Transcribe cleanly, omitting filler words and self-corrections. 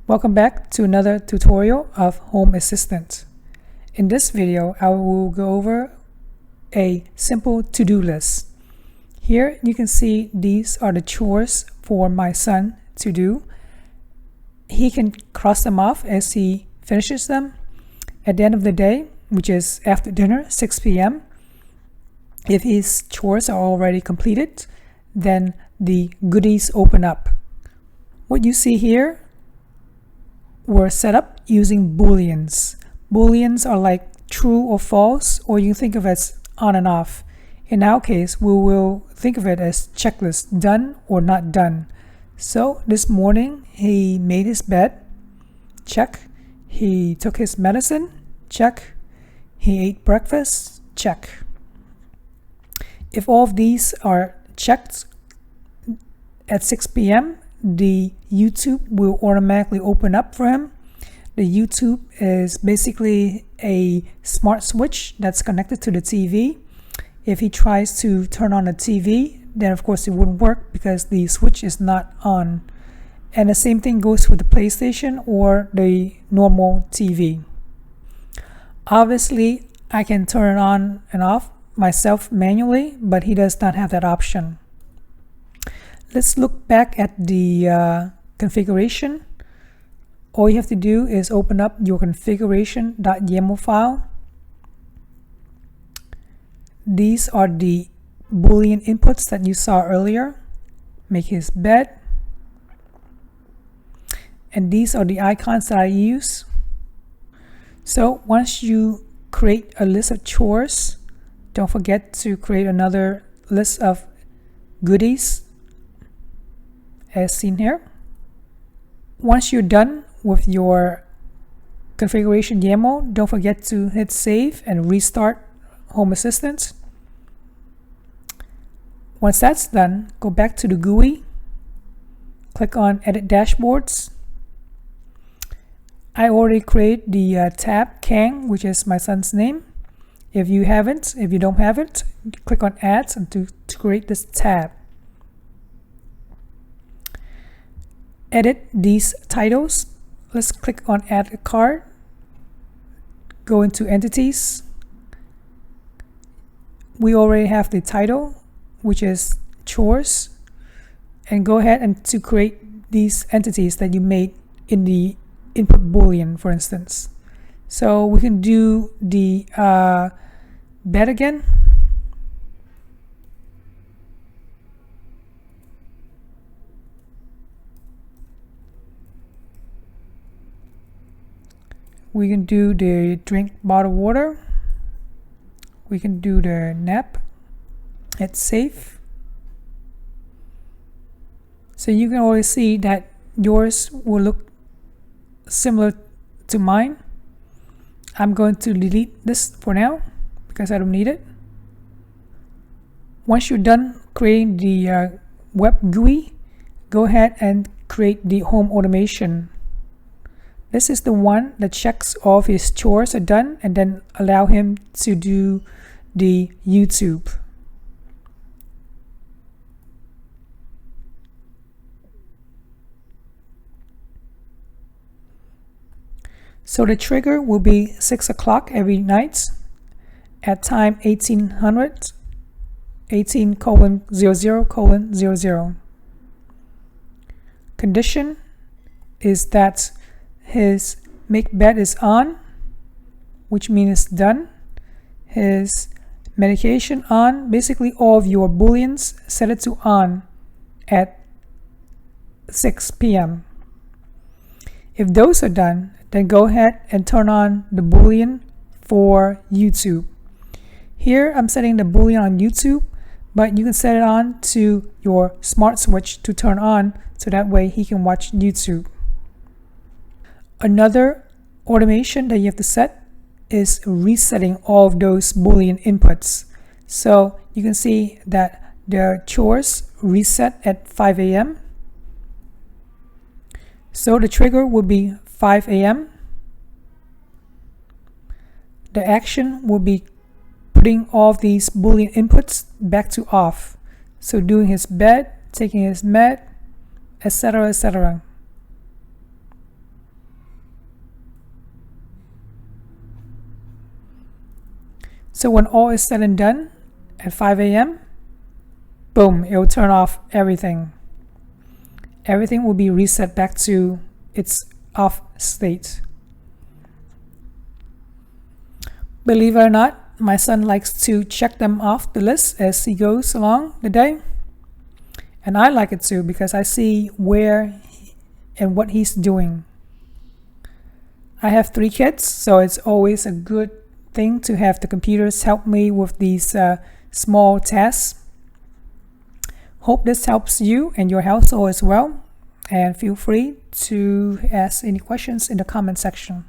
Welcome back to another tutorial of Home Assistant. In this video, I will go over a simple to-do list. Here you can see these are the chores for my son to do. He can cross them off as he finishes them. At the end of the day, which is after dinner, 6 p.m., if his chores are already completed, then the goodies open up. What you see here were set up using booleans. Booleans are like true or false, or you can think of it as on and off. In our case, we will think of it as checklist, done or not done. So this morning he made his bed, check. He took his medicine, check. He ate breakfast, check. If all of these are checked at 6 p.m., the YouTube will automatically open up for him. The YouTube is basically a smart switch that's connected to the TV. If he tries to turn on the TV, then of course it wouldn't work because the switch is not on. And the same thing goes for the PlayStation or the normal TV. Obviously, I can turn it on and off myself manually, but he does not have that option. Let's look back at the configuration. All you have to do is open up your configuration.yaml file. These are the Boolean inputs that you saw earlier. Make his bed. And these are the icons that I use. So once you create a list of chores, don't forget to create another list of goodies as seen here. Once you're done with your configuration YAML, don't forget to hit save and restart Home Assistant. Once that's done, go back to the GUI, click on Edit Dashboards. I already created the tab Kang, which is my son's name. If you don't have it, click on Add and to create this tab. Edit these titles. Let's click on Add a Card. Go into Entities. We already have the title, which is Chores. And go ahead and to create these entities that you made in the input boolean, for instance. So we can do the bed again. We can do the drink bottled water. We can do the nap. Hit save. So you can always see that yours will look similar to mine. I'm going to delete this for now because I don't need it. Once you're done creating the web GUI, go ahead and create the home automation. This is the one that checks all of his chores are done and then allow him to do the YouTube. So the trigger will be 6 o'clock every night at time 1800, 18:00:00. Condition is that his make bed is on, which means it's done. His medication on, basically all of your booleans, set it to on at 6 p.m. If those are done, then go ahead and turn on the boolean for YouTube. Here I'm setting the boolean on YouTube, but you can set it on to your smart switch to turn on, so that way he can watch YouTube. Another automation that you have to set is resetting all of those Boolean inputs. So you can see that the chores reset at 5 a.m. So the trigger will be 5 a.m. The action will be putting all of these Boolean inputs back to off. So doing his bed, taking his med, etc., etc. So when all is said and done at 5 a.m., boom, it will turn off everything. Everything will be reset back to its off state. Believe it or not, my son likes to check them off the list as he goes along the day. And I like it too, because I see where and what he's doing. I have 3 kids, so it's always a good thing to have the computers help me with these small tasks. Hope this helps you and your household as well. And feel free to ask any questions in the comment section.